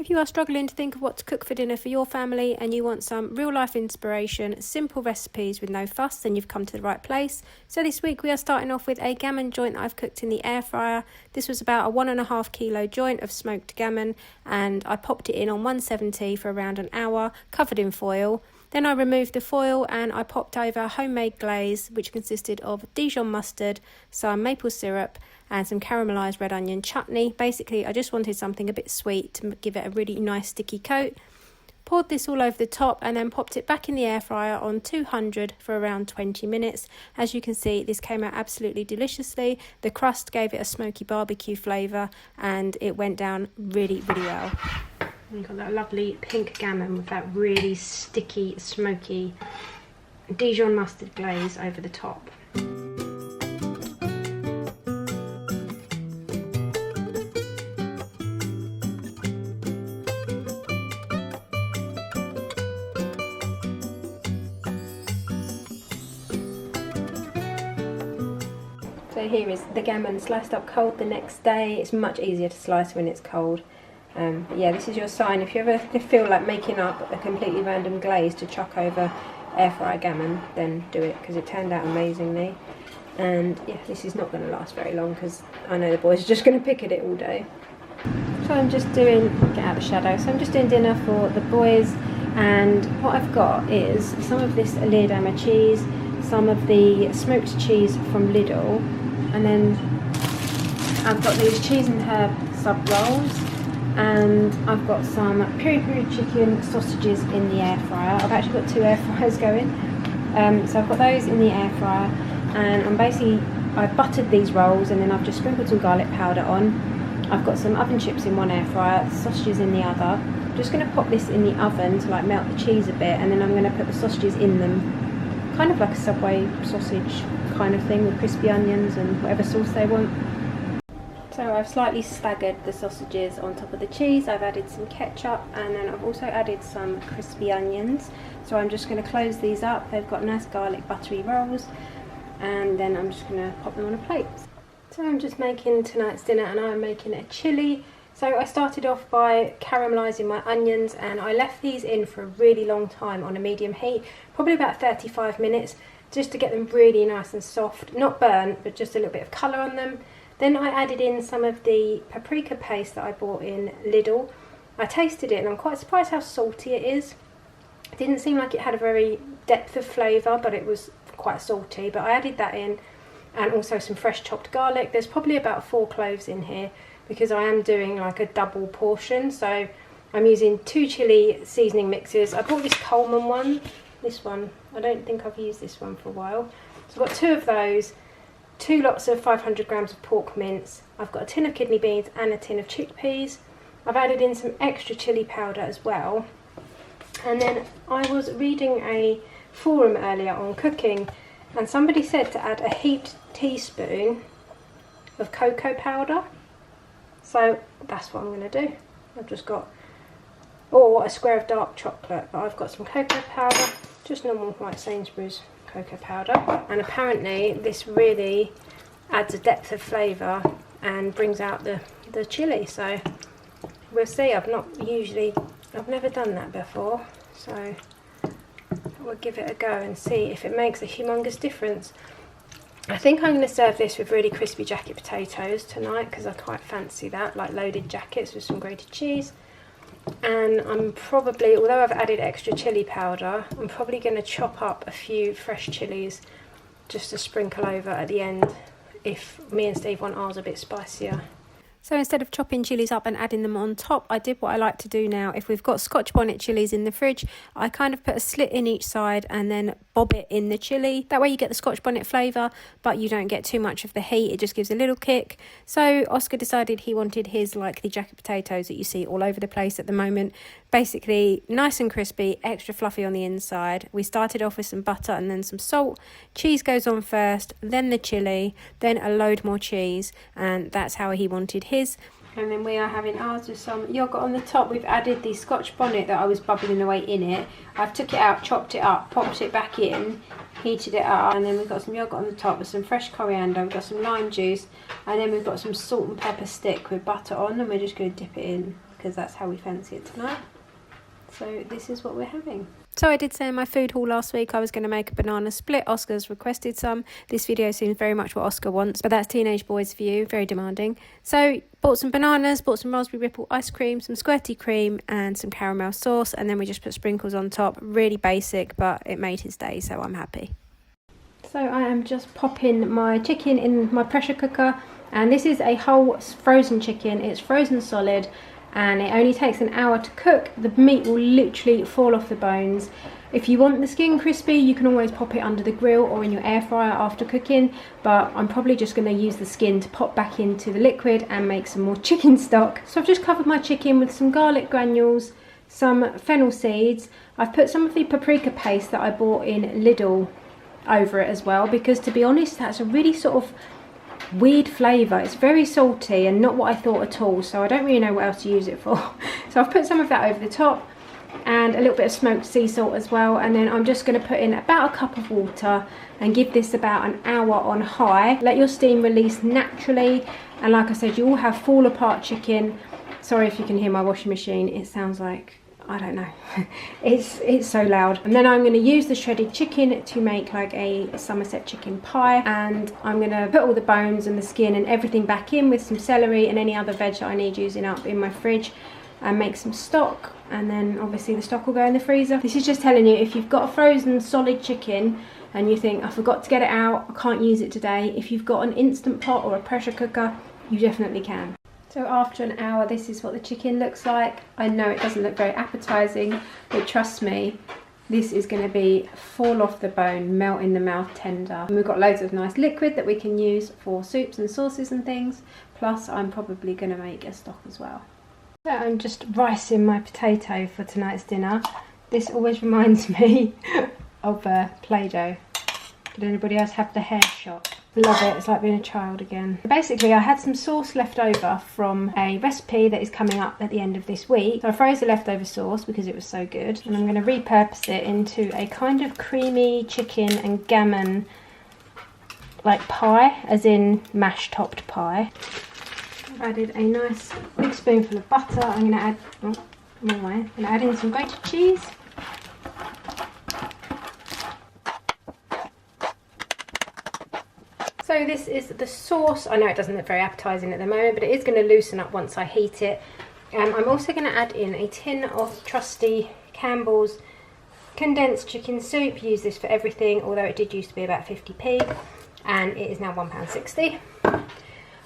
If you are struggling to think of what to cook for dinner for your family and you want some real life inspiration, simple recipes with no fuss, then you've come to the right place. So this week we are starting off with a gammon joint that I've cooked in the air fryer. This was about a 1.5 kilo joint of smoked gammon, and I popped it in on 170 for around an hour, covered in foil. Then I removed the foil and I popped over homemade glaze, which consisted of Dijon mustard, some maple syrup and some caramelised red onion chutney. Basically, I just wanted something a bit sweet to give it a really nice sticky coat. Poured this all over the top and then popped it back in the air fryer on 200 for around 20 minutes. As you can see, this came out absolutely deliciously. The crust gave it a smoky barbecue flavour and it went down really, really well. You've got that lovely pink gammon with that really sticky, smoky Dijon mustard glaze over the top. So here is the gammon sliced up cold the next day. It's much easier to slice when it's cold. But yeah, this is your sign. If you ever feel like making up a completely random glaze to chuck over air fryer gammon, then do it, because it turned out amazingly. And yeah, this is not going to last very long because I know the boys are just going to pick at it all day. So I'm just doing, get out of the shadow, so I'm just doing dinner for the boys, and what I've got is some of this Leerdammer cheese, some of the smoked cheese from Lidl, and then I've got these cheese and herb sub rolls, and I've got some peri-peri chicken sausages in the air fryer. I've actually got 2 air fryers going, so I've got those in the air fryer, and I've buttered these rolls and then I've just sprinkled some garlic powder on. I've got some oven chips in one air fryer, sausages in the other. I'm just going to pop this in the oven to like melt the cheese a bit, and then I'm going to put the sausages in them, kind of like a Subway sausage kind of thing with crispy onions and whatever sauce they want. So I've slightly staggered the sausages on top of the cheese. I've added some ketchup and then I've also added some crispy onions. So I'm just going to close these up. They've got nice garlic buttery rolls, and then I'm just going to pop them on a plate. So I'm just making tonight's dinner, and I'm making a chilli. So I started off by caramelising my onions, and I left these in for a really long time on a medium heat, probably about 35 minutes, just to get them really nice and soft, not burnt, but just a little bit of colour on them. Then I added in some of the paprika paste that I bought in Lidl. I tasted it and I'm quite surprised how salty it is. It didn't seem like it had a very depth of flavour, but it was quite salty. But I added that in, and also some fresh chopped garlic. There's probably about 4 cloves in here because I am doing like a double portion. So I'm using 2 chilli seasoning mixes. I bought this Coleman one. This one, I don't think I've used this one for a while. So I've got 2 of those. 2 lots of 500 grams of pork mince. I've got a tin of kidney beans and a tin of chickpeas. I've added in some extra chilli powder as well. And then I was reading a forum earlier on cooking, and somebody said to add a heaped teaspoon of cocoa powder. So that's what I'm going to do. I've just got, or a square of dark chocolate, but I've got some cocoa powder, just normal like Sainsbury's cocoa powder, and apparently this really adds a depth of flavour and brings out the chilli. So we'll see. I've never done that before, so we'll give it a go and see if it makes a humongous difference. I think I'm going to serve this with really crispy jacket potatoes tonight because I quite fancy that, like loaded jackets with some grated cheese. And I'm probably, although I've added extra chilli powder, I'm probably going to chop up a few fresh chillies just to sprinkle over at the end if me and Steve want ours a bit spicier. So instead of chopping chillies up and adding them on top, I did what I like to do now. If we've got Scotch bonnet chillies in the fridge, I kind of put a slit in each side and then bob it in the chilli. That way you get the Scotch bonnet flavour, but you don't get too much of the heat. It just gives a little kick. So Oscar decided he wanted his like the jacket potatoes that you see all over the place at the moment. Basically nice and crispy, extra fluffy on the inside. We started off with some butter and then some salt. Cheese goes on first, then the chilli, then a load more cheese, and that's how he wanted his. And then we are having ours with some yoghurt on the top. We've added the Scotch bonnet that I was bubbling away in it. I've took it out, chopped it up, popped it back in, heated it up, and then we've got some yoghurt on the top with some fresh coriander. We've got some lime juice, and then we've got some salt and pepper stick with butter on, and we're just going to dip it in. because that's how we fancy it tonight. So this is what we're having. So I did say in my food haul last week I was going to make a banana split. Oscar's requested some. This video seems very much what Oscar wants, but that's teenage boys for you, very demanding. So bought some bananas, bought some raspberry ripple ice cream, some squirty cream and some caramel sauce, and then we just put sprinkles on top. Really basic, but it made his day, so I'm happy. So I am just popping my chicken in my pressure cooker, and this is a whole frozen chicken. It's frozen solid and it only takes an hour to cook. The meat will literally fall off the bones. If you want the skin crispy, you can always pop it under the grill or in your air fryer after cooking, but I'm probably just going to use the skin to pop back into the liquid and make some more chicken stock. So I've just covered my chicken with some garlic granules, some fennel seeds. I've put some of the paprika paste that I bought in Lidl over it as well, because to be honest, that's a really sort of weird flavour. It's very salty and not what I thought at all, so I don't really know what else to use it for. So I've put some of that over the top and a little bit of smoked sea salt as well, and then I'm just going to put in about a cup of water and give this about an hour on high. Let your steam release naturally, and like I said, you will have fall apart chicken. Sorry if you can hear my washing machine, it sounds like, I don't know, it's so loud. And then I'm going to use the shredded chicken to make like a Somerset chicken pie, and I'm going to put all the bones and the skin and everything back in with some celery and any other veg that I need using up in my fridge, and make some stock, and then obviously the stock will go in the freezer. This is just telling you, if you've got a frozen solid chicken and you think, I forgot to get it out, I can't use it today, if you've got an instant pot or a pressure cooker, you definitely can. So after an hour, this is what the chicken looks like. I know it doesn't look very appetizing, but trust me, this is going to be fall off the bone, melt in the mouth tender. And we've got loads of nice liquid that we can use for soups and sauces and things. Plus, I'm probably going to make a stock as well. So I'm just ricing my potato for tonight's dinner. This always reminds me of Play-Doh. Did anybody else have the hair shot? Love it, it's like being a child again. Basically, I had some sauce left over from a recipe that is coming up at the end of this week. So I froze the leftover sauce because it was so good, and I'm going to repurpose it into a kind of creamy chicken and gammon like pie, as in mash topped pie. I've added a nice big spoonful of butter. I'm going to add, I'm going to add in some grated cheese. So this is the sauce. I know it doesn't look very appetizing at the moment, but it is going to loosen up once I heat it. I'm also going to add in a tin of trusty Campbell's condensed chicken soup. Use this for everything, although it did used to be about 50p, and it is now £1.60.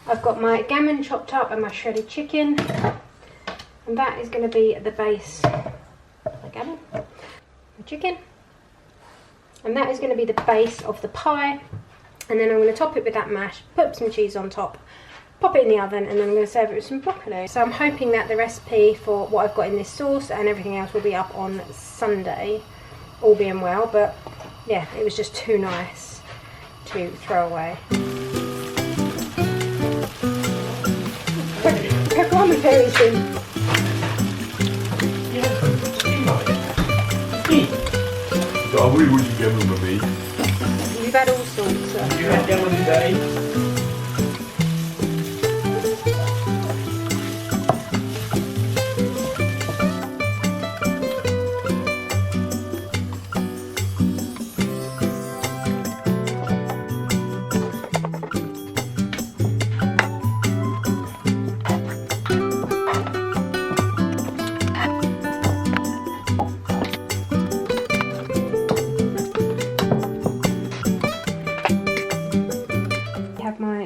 I've got my gammon chopped up and my shredded chicken, and that is going to be the base. My gammon, my chicken, and that is going to be the base of the pie. And then I'm going to top it with that mash, put some cheese on top, pop it in the oven, and then I'm going to serve it with some broccoli. So I'm hoping that the recipe for what I've got in this sauce and everything else will be up on Sunday, all being well, but yeah, it was just too nice to throw away. Pepperoni very soon. Strawberry, would you give them a me? We've had all sorts. You had them today?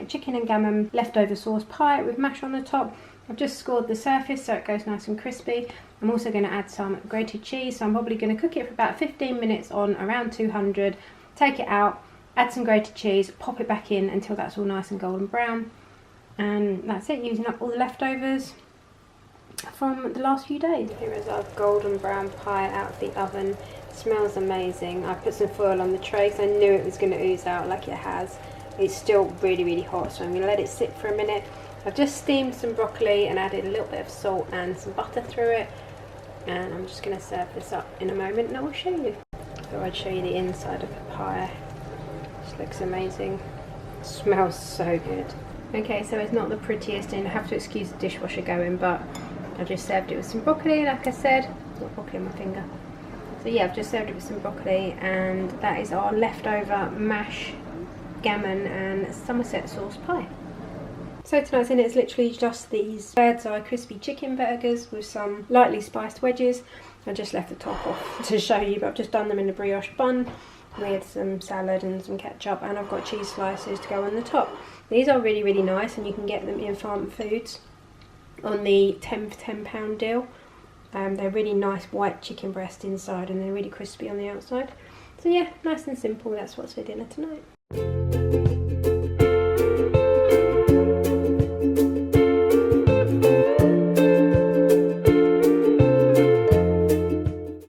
Chicken and gammon leftover sauce pie with mash on the top. I've just scored the surface so it goes nice and crispy. I'm also going to add some grated cheese, so I'm probably going to cook it for about 15 minutes on around 200, take it out, add some grated cheese, pop it back in until that's all nice and golden brown, and that's it, using up all the leftovers from the last few days. Here is our golden brown pie out of the oven. It smells amazing. I put some foil on the tray because I knew it was going to ooze out like it has. It's still really hot, so I'm going to let it sit for a minute. I've just steamed some broccoli and added a little bit of salt and some butter through it, and I'm just going to serve this up in a moment and I will show you. Thought I'd show you the inside of the pie. This looks amazing. It smells so good. Okay, so it's not the prettiest, and I have to excuse the dishwasher going, but I just served it with some broccoli, like I said. Got broccoli on my finger. So yeah, I've just served it with some broccoli, and that is our leftover mash, gammon and Somerset sauce pie. So tonight's dinner is literally just these bird's eye crispy chicken burgers with some lightly spiced wedges. I just left the top off to show you, but I've just done them in a brioche bun with some salad and some ketchup, and I've got cheese slices to go on the top. These are really, really nice, and you can get them in Farm Foods on the 10 for £10 deal. They're really nice white chicken breast inside, and they're really crispy on the outside. So yeah, nice and simple. That's what's for dinner tonight.